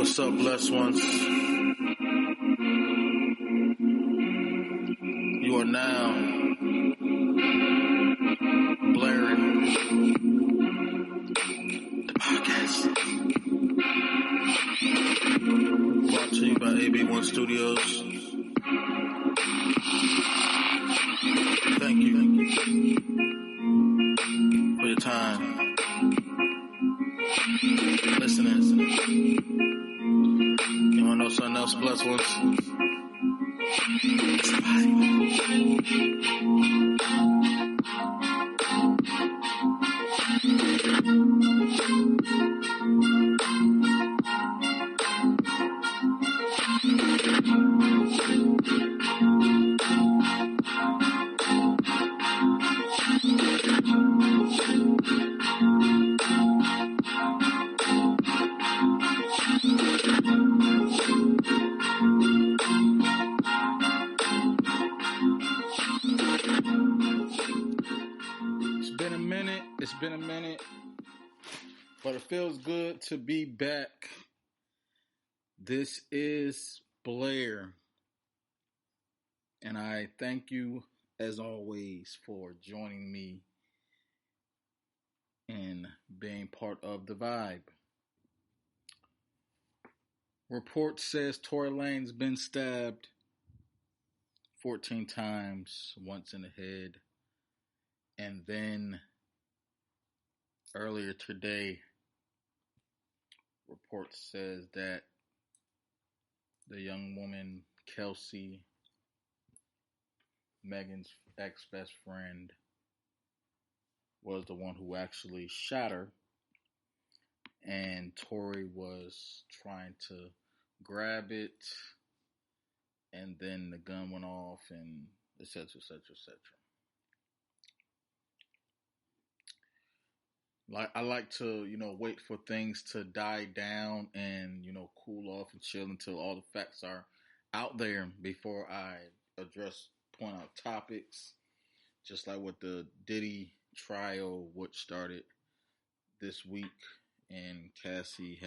What's up, blessed ones? You are now blaring the podcast. Brought to you by AB1 Studios. Thank you for your time. Listening. You want to know something else, blessed ones? It's been a minute, but it feels good to be back. This is Blair, and I thank you, as always, for joining me and being part of the vibe. Report says Tory Lanez been stabbed 14 times, once in the head, and then earlier today, report says that the young woman, Kelsey, Megan's ex-best friend, was the one who actually shot her, and Tory was trying to grab it, and then the gun went off, and etc., etc., etc. I like to, wait for things to die down and, cool off and chill until all the facts are out there before I point out topics, just like with the Diddy trial, which started this week, and Cassie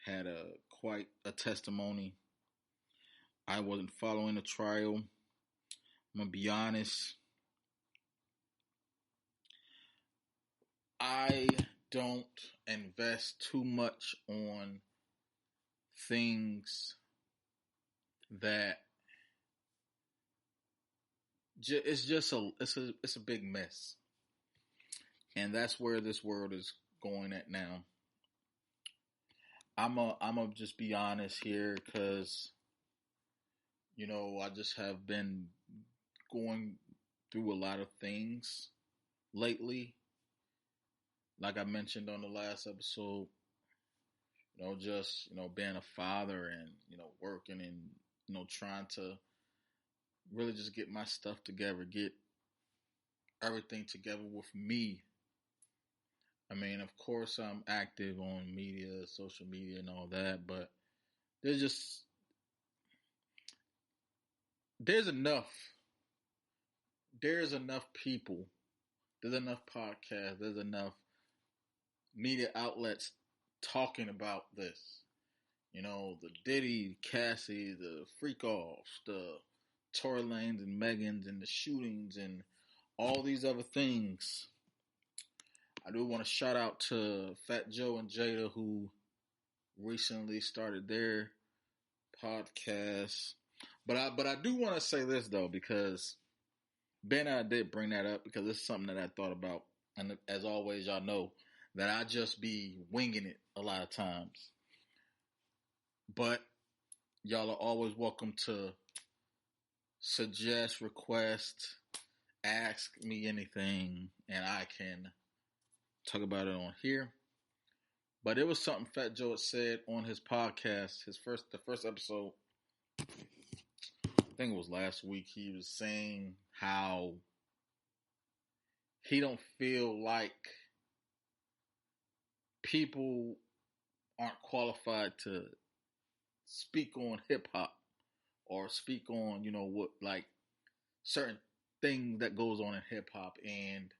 had quite a testimony. I wasn't following the trial. I'm gonna be honest. I don't invest too much on things that it's a big mess, and that's where this world is going at now. I'm a just be honest here, because I just have been going through a lot of things lately. Like I mentioned on the last episode, just being a father and working and trying to really just get my stuff together, get everything together with me. I mean, of course, I'm active on media, social media, and all that, but there's enough people, there's enough podcasts, there's enough media outlets talking about this. The Diddy, Cassie, the freak-offs, the Tory Lanez and Megans, and the shootings, and all these other things. I do want to shout out to Fat Joe and Jada, who recently started their podcast. But I do want to say this, though, because Ben and I did bring that up, because it's something that I thought about. And as always, y'all know that I just be winging it a lot of times. But y'all are always welcome to suggest, request, ask me anything, and I can talk about it on here. But it was something Fat Joe had said on his podcast, the first episode. I think it was last week. He was saying how he don't feel like people aren't qualified to speak on hip hop or speak on, what, like, certain things that goes on in hip hop. And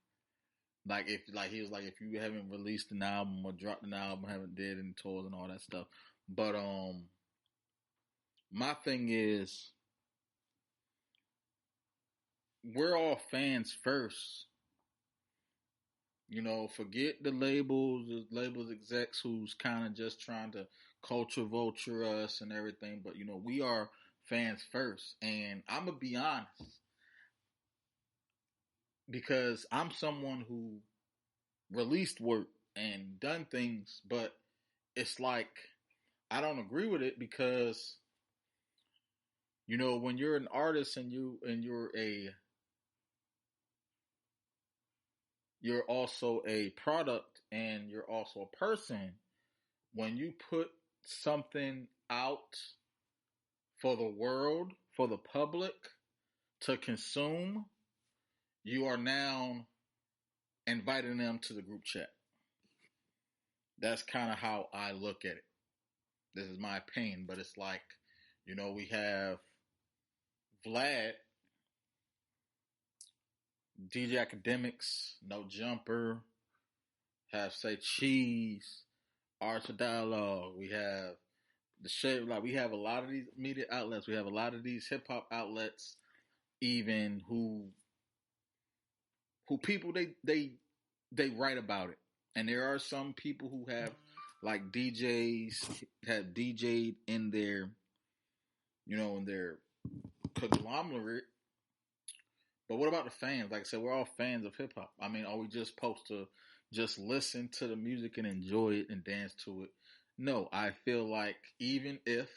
Like he was like, if you haven't released an album or dropped an album, haven't did any tours and all that stuff. But my thing is, we're all fans first. Forget the labels execs who's kind of just trying to culture vulture us and everything. But we are fans first, and I'm gonna be honest because I'm someone who released work and done things, but it's like I don't agree with it because when you're an artist and you're also a product and you're also a person, when you put something out for the world, for the public to consume, you are now inviting them to the group chat. That's kind of how I look at it. This is my opinion, but it's like, we have Vlad, DJ Academics, No Jumper, have Say Cheese, Arts of Dialogue. We have the shit. Like we have a lot of these media outlets. We have a lot of these hip hop outlets, even who people they write about it. And there are some people who have like DJs have DJ'd in their in their conglomerate. But what about the fans? Like I said, we're all fans of hip hop. I mean, are we just supposed to just listen to the music and enjoy it and dance to it? No, I feel like even if,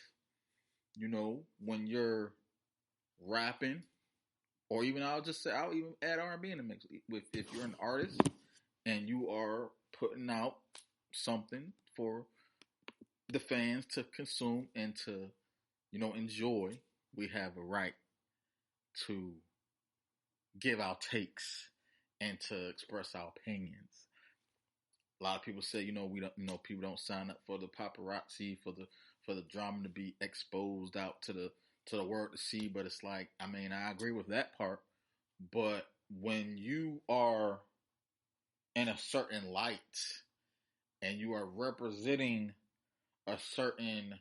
when you're rapping, or even I'll even add R&B in the mix. If you're an artist and you are putting out something for the fans to consume and to, enjoy, we have a right to give our takes and to express our opinions. A lot of people say, we don't, people don't sign up for the paparazzi, for the drama to be exposed out to the world to see. But it's like, I mean, I agree with that part. But when you are in a certain light and you are representing a certain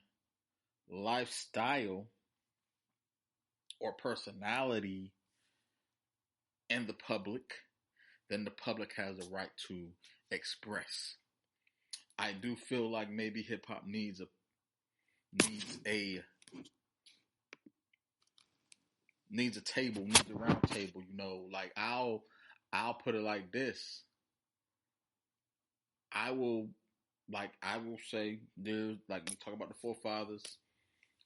lifestyle or personality in the public, then the public has a right to express. I do feel like maybe hip hop needs a table, needs a round table. Like I'll put it like this. I will say there's like we talk about the forefathers,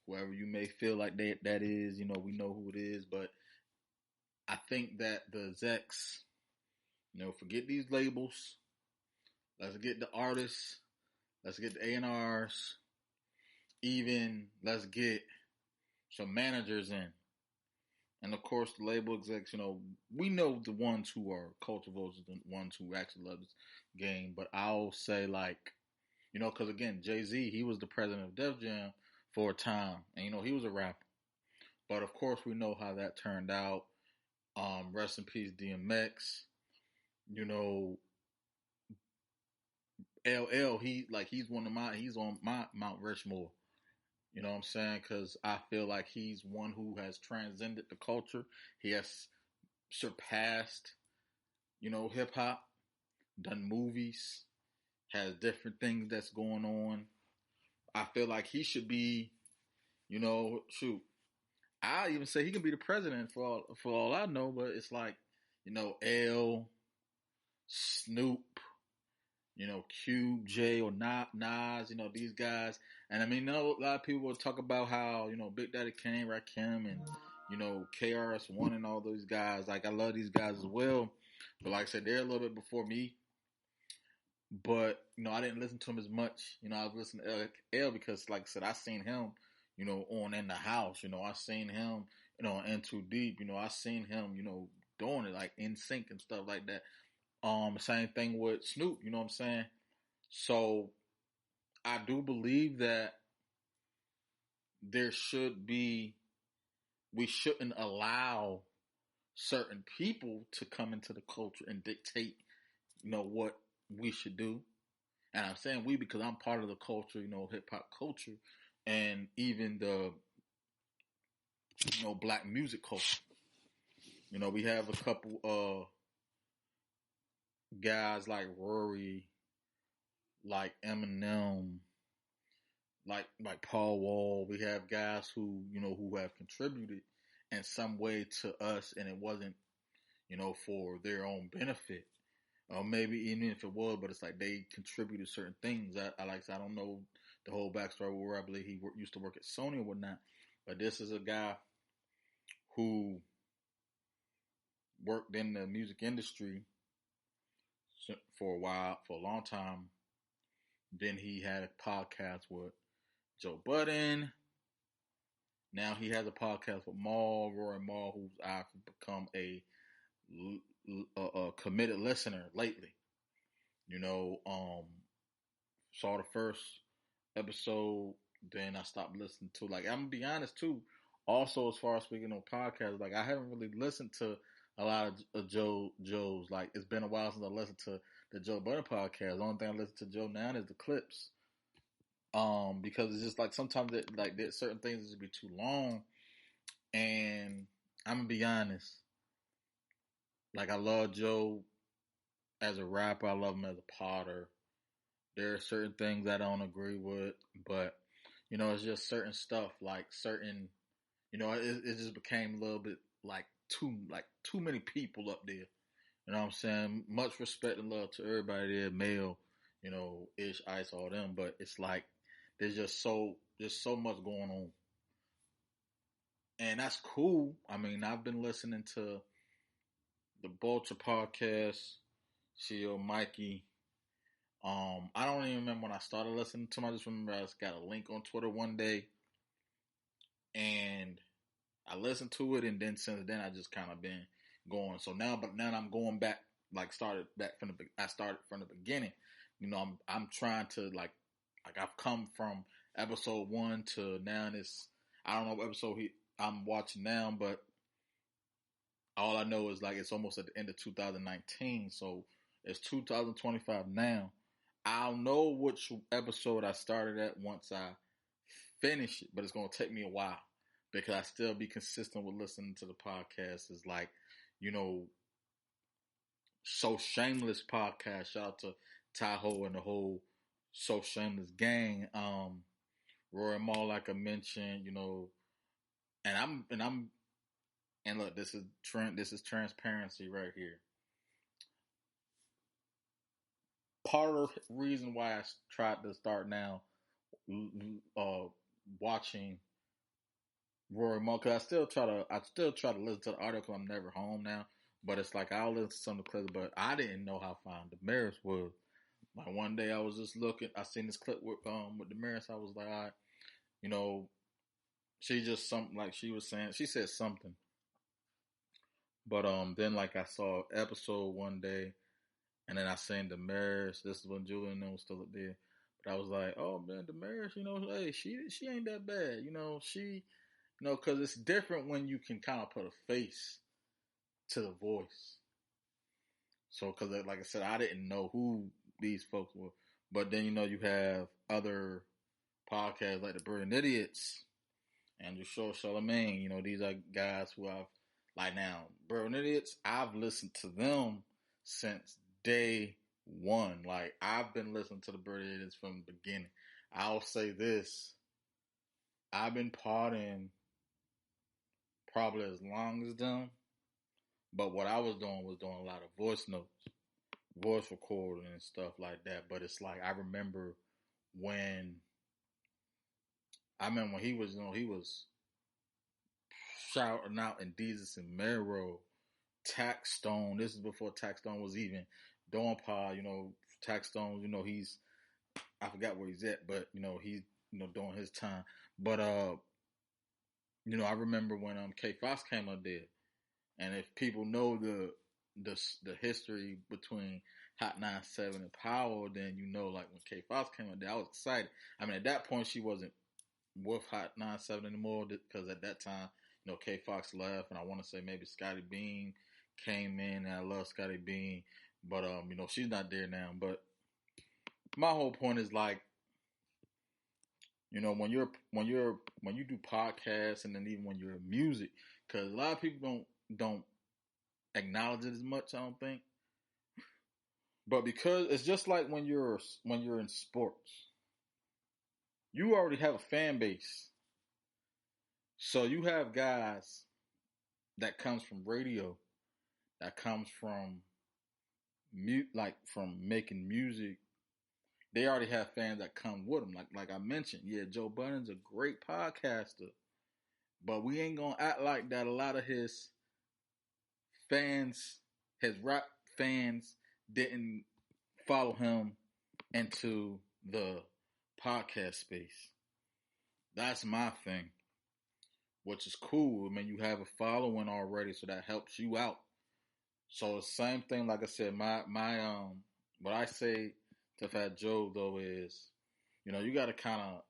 whoever you may feel like that is. We know who it is, but I think that the execs, forget these labels. Let's get the artists. Let's get the A&Rs. Even let's get some managers in. And of course, the label execs, we know the ones who are culture voters, the ones who actually love this game. But I'll say, like, because again, Jay-Z, he was the president of Def Jam for a time. And, he was a rapper. But of course, we know how that turned out. Rest in peace, DMX. LL, he's he's on my Mount Rushmore. You know what I'm saying? Because I feel like he's one who has transcended the culture. He has surpassed, hip hop, done movies, has different things that's going on. I feel like he should be, shoot. I even say he can be the president for all I know, but it's like, L, Snoop, Cube, J, or Nas, these guys. And I mean, a lot of people will talk about how, Big Daddy Kane, Rakim, and, KRS-One and all those guys. Like, I love these guys as well. But like I said, they're a little bit before me. But, I didn't listen to him as much. I was listening to L because, like I said, I seen him, on In the House. I seen him, in Too Deep. I seen him, doing it, like, in sync and stuff like that. Same thing with Snoop, you know what I'm saying? So I do believe that we shouldn't allow certain people to come into the culture and dictate, what we should do. And I'm saying we because I'm part of the culture, hip hop culture, and even the black music culture. We have a couple guys like Rory, like Eminem, like Paul Wall. We have guys who have contributed in some way to us, and it wasn't for their own benefit. Or maybe even if it was, but it's like they contributed certain things. I don't know the whole backstory where I believe he used to work at Sony or whatnot. But this is a guy who worked in the music industry for a while, for a long time. Then he had a podcast with Joe Budden. Now he has a podcast with Roy Mal, who's I've become a committed listener lately. Saw the first episode, then I stopped listening to. Like, I'm gonna be honest too. Also, as far as speaking on podcasts, like I haven't really listened to a lot of Joe's. Like, it's been a while since I listened to the Joe Budden podcast. The only thing I listen to Joe now is the clips. Because it's just like sometimes there's certain things that just be too long. And I'm gonna be honest. Like, I love Joe as a rapper. I love him as a potter. There are certain things I don't agree with, but it's just certain stuff, like certain, it just became a little bit like too many people up there. You know what I'm saying? Much respect and love to everybody there, male, Ish, Ice, all them, but it's like there's so much going on, and that's cool. I mean, I've been listening to the Vulture podcast, Shio Mikey. I don't even remember when I started listening to them. I just remember I just got a link on Twitter one day, and I listened to it, and then since then I just kind of been going. So now I'm going back, I started from the beginning. I'm trying to like I've come from episode 1 to now. This I don't know what episode I'm watching now, but all I know is like it's almost at the end of 2019, so it's 2025 now. I'll know which episode I started at once I finish it, but it's going to take me a while because I still be consistent with listening to the podcast. Is like, So Shameless podcast. Shout out to Tahoe and the whole So Shameless gang. Roy Mal, like I mentioned, and look, this is transparency right here. Part of the reason why I tried to start now watching Rory Mo, because I still try to listen to the audio because I'm never home now. But it's like I'll listen to some of the clips, but I didn't know how fine Damaris was. Like one day I was just looking, I seen this clip with Damaris. I was like, all right, she just something like she was saying. She said something, but then like I saw an episode one day. And then I seen Damaris. This is when Julian was still up there. But I was like, oh man, Damaris, hey, she ain't that bad. Because it's different when you can kind of put a face to the voice. So, because like I said, I didn't know who these folks were. But then, you have other podcasts like the Brilliant Idiots, Andrew Short, Charlemagne. These are guys who I've, like now, Brilliant Idiots, I've listened to them since day one. Like, I've been listening to the Brilliant from the beginning. I'll say this. I've been partying probably as long as them. But what I was doing a lot of voice notes, voice recording and stuff like that. But it's like, I remember when he was shouting out in Jesus and Mero, Tax Stone. This is before Tax Stone was even doing pod. Tax Stone. He's, I forgot where he's at, but he's doing his time. But I remember when K Fox came up there, and if people know the history between Hot 97 and Power, then like when K Fox came up there, I was excited. I mean, at that point she wasn't with Hot 97 anymore because at that time, K Fox left, and I want to say maybe Scotty Beam came in, and I love Scotty Beam, But she's not there now. But my whole point is like, when you do podcasts, and then even when you're in music, because a lot of people don't acknowledge it as much, I don't think. But because it's just like when you're in sports, you already have a fan base. So you have guys that comes from radio, that comes from from making music. They already have fans that come with them. Like I mentioned, yeah, Joe Budden's a great podcaster, but we ain't gonna act like that. A lot of his fans, his rap fans, didn't follow him into the podcast space. That's my thing, which is cool. I mean, you have a following already, so that helps you out. So the same thing, like I said, my what I say to Fat Joe though is, you got to kind of,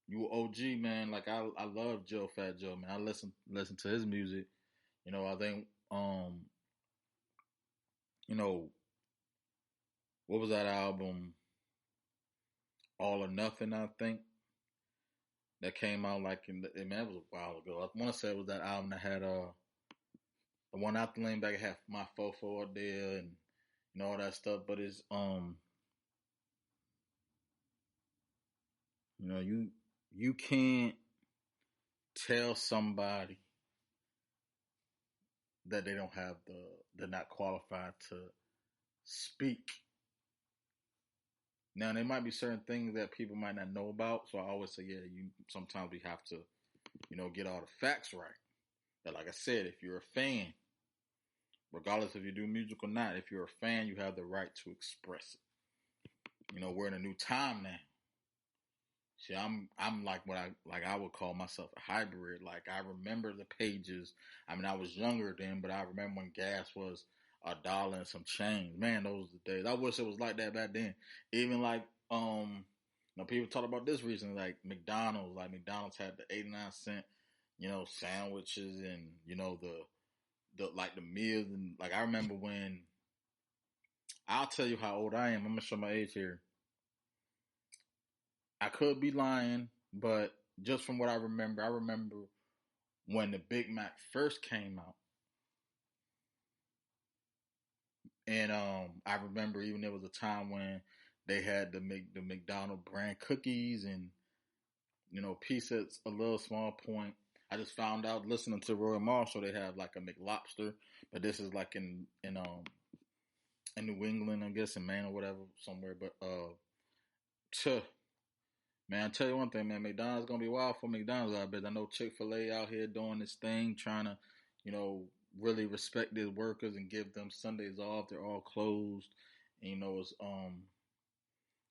you OG man. Like I love Fat Joe man. I listen to his music. I think you know, what was that album? All or Nothing, I think. That came out like man, it was a while ago. I want to say it was that album that had the one after Lean Back had My Fofo out there and all that stuff. But it's you can't tell somebody that they don't have they're not qualified to speak. Now there might be certain things that people might not know about, so I always say, yeah, sometimes we have to, get all the facts right. But like I said, if you're a fan, regardless if you do music or not, if you're a fan, you have the right to express it. We're in a new time now. See, I'm like I would call myself a hybrid. Like I remember the pages. I mean, I was younger then, but I remember when gas was $1 and some change. Man, those were the days. I wish it was like that back then. Even like people talk about this recently, like McDonald's. Like McDonald's had the 89-cent, sandwiches and the meals, and like I remember when. I'll tell you how old I am. I'm gonna show my age here. I could be lying, but just from what I remember when the Big Mac first came out. And I remember even there was a time when they had the McDonald brand cookies and pieces, a little small point. I just found out listening to Roy Marshall they have like a McLobster, but this is like in New England, I guess in Maine or whatever somewhere. But man, I tell you one thing, man, McDonald's gonna be wild for McDonald's out there. I know Chick-fil-A out here doing this thing, trying to, really respect their workers and give them Sundays off. They're all closed. And, it's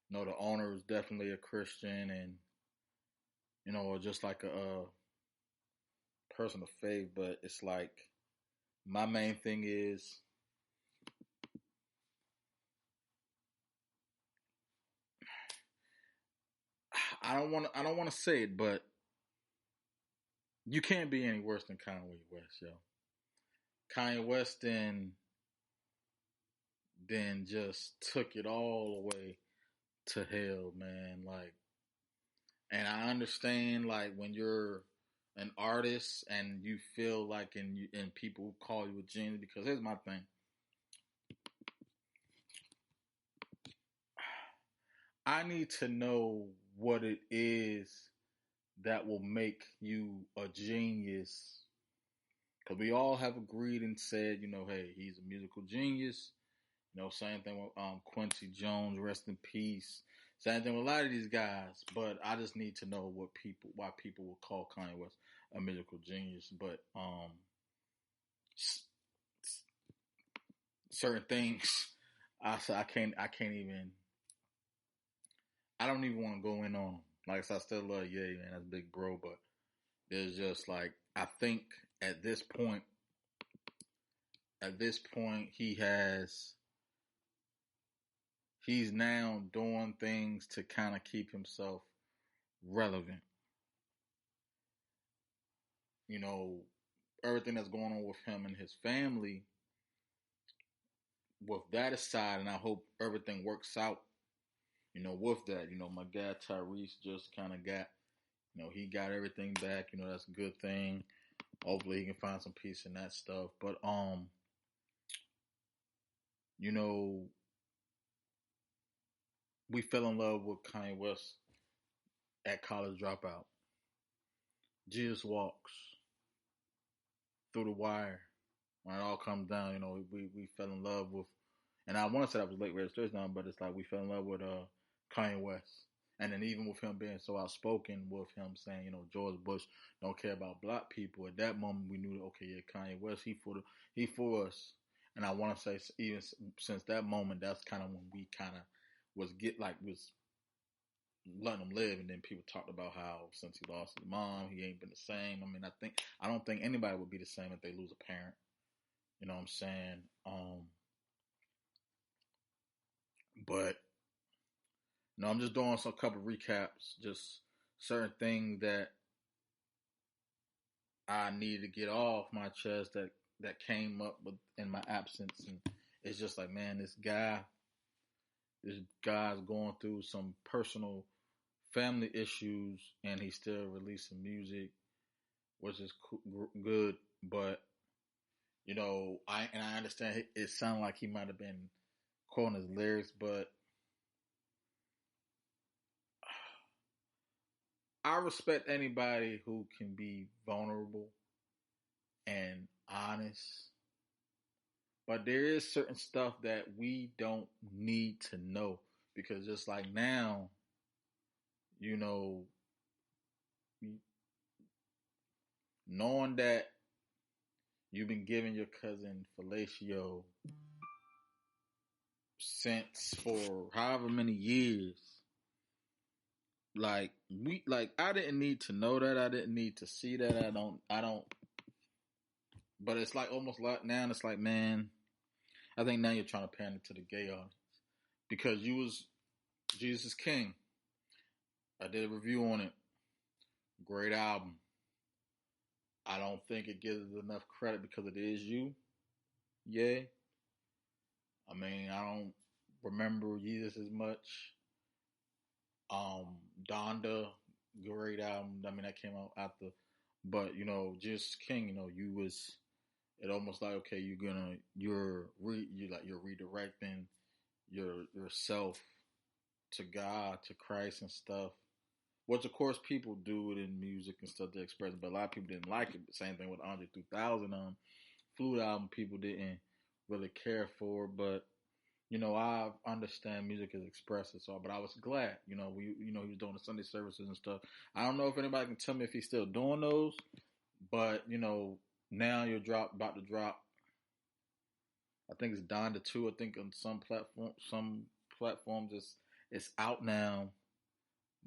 the owner is definitely a Christian and, just like a person of faith. But it's like my main thing is I don't want to say it, but you can't be any worse than Kanye West, yo. Kanye West then just took it all away to hell, man. Like, and I understand, like, when you're an artist and you feel like, and people call you a genius, because here's my thing. I need to know what it is that will make you a genius. Because we all have agreed and said, hey, he's a musical genius. Same thing with Quincy Jones, rest in peace. Same thing with a lot of these guys. But I just need to know why people will call Kanye West a musical genius. But certain things, I can't even. I don't even want to go in on. Like I said, I still love Ye, man. That's big bro. But there's just like I think at this point, he's now doing things to kind of keep himself relevant. Everything that's going on with him and his family, with that aside, and I hope everything works out, with that, my guy Tyrese just kind of got, he got everything back. That's a good thing. Hopefully he can find some peace in that stuff. But, you know, we fell in love with Kanye West at College Dropout. Jesus Walks, Through the Wire. When it all comes down, we fell in love with, and I want to say that was late registration now, but it's like we fell in love with Kanye West. And then even with him being so outspoken, with him saying, George Bush don't care about black people. At that moment, we knew that, okay, yeah, Kanye West, he for us. And I want to say, even since that moment, that's kind of when we kind of was letting him live. And then people talked about how since he lost his mom, he ain't been the same. I mean, I don't think anybody would be the same if they lose a parent. You know what I'm saying? But no, I'm just doing a couple recaps, just certain things that I needed to get off my chest that came up in my absence, and it's just like, man, this guy's going through some personal family issues, and he's still releasing music, which is good. But I understand it sounded like he might have been quoting his lyrics, but I respect anybody who can be vulnerable and honest. But there is certain stuff that we don't need to know, because just like now, knowing that you've been giving your cousin fellatio since for however many years, I didn't need to know that. I didn't need to see that. I don't. But it's like almost like now. It's like, man, I think now you're trying to pander to the gay audience because you was Jesus King. I did a review on it. Great album. I don't think it gives it enough credit because it is you. Yeah. I mean, I don't remember Jesus as much. Donda, great album. I mean, that came out after. But, Jesus King, it almost like, okay, you're redirecting yourself to God, to Christ and stuff. Which of course people do it in music and stuff to express it, but a lot of people didn't like it. Same thing with Andre 3000 Flute album, people didn't really care for, but I understand music is expressive, but I was glad, he was doing the Sunday services and stuff. I don't know if anybody can tell me if he's still doing those, but now you're about to drop. I think it's Donda 2. I think on some platforms it's out now.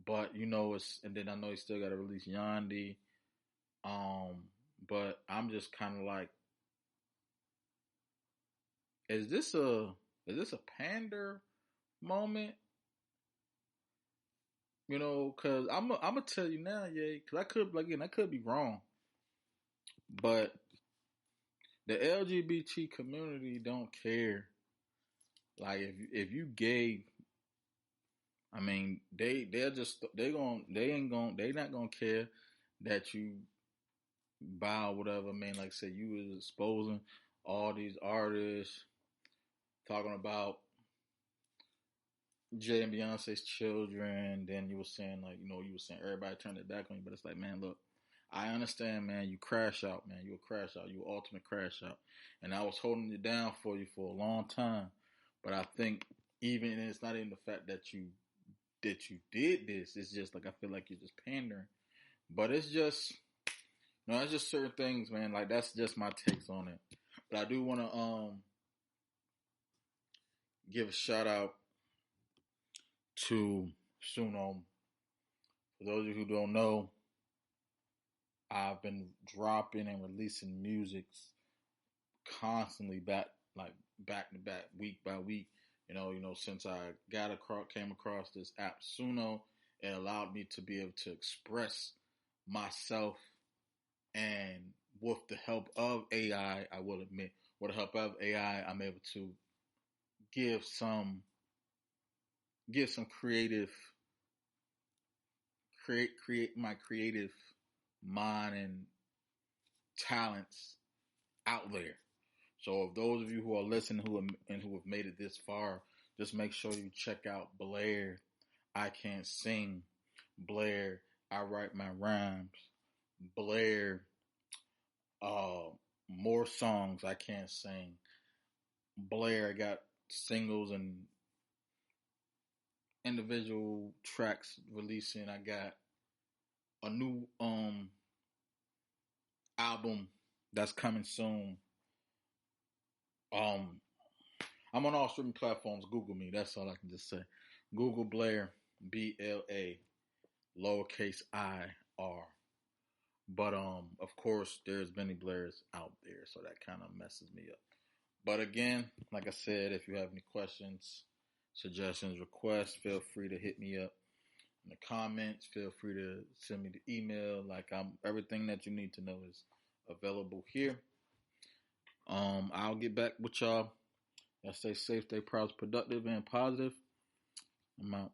But and then I know he still got to release Yandi. But I'm just kind of like, is this a pander moment? Because I'm gonna tell you now, yeah. Because I could be wrong, but the LGBT community don't care. Like if you gay, I mean, they're not gonna care that you buy whatever. I mean, like I said, you was exposing all these artists, talking about Jay and Beyonce's children. Then you were saying you were saying everybody turned their back on you, but it's like, man, look, I understand, man. You crash out, man. You a crash out. You ultimate crash out, and I was holding you down for you for a long time. But I think even it's not even the fact that you did this. It's just like I feel like you're just pandering. But it's just it's just certain things, man. Like that's just my takes on it. But I do want to give a shout out to Suno. For those of you who don't know, I've been dropping and releasing music constantly back to back, week by week. Since I came across this app Suno, it allowed me to be able to express myself, and with the help of AI, I will admit, with the help of AI, I'm able to give some create my creative mind and talents out there. So if those of you who are listening who have made it this far, just make sure you check out Blair. I Can't Sing. Blair, I Write My Rhymes. Blair, More Songs I Can't Sing. Blair, I got singles and individual tracks releasing. I got a new album that's coming soon. I'm on all streaming platforms. Google me. That's all I can just say. Google Blair, BLA, lowercase IR. But of course, there's many Blairs out there, so that kind of messes me up. But again, like I said, if you have any questions, suggestions, requests, feel free to hit me up in the comments. Feel free to send me the email. Everything that you need to know is available here. I'll get back with y'all. Y'all stay safe, stay proud, productive, and positive. I'm out.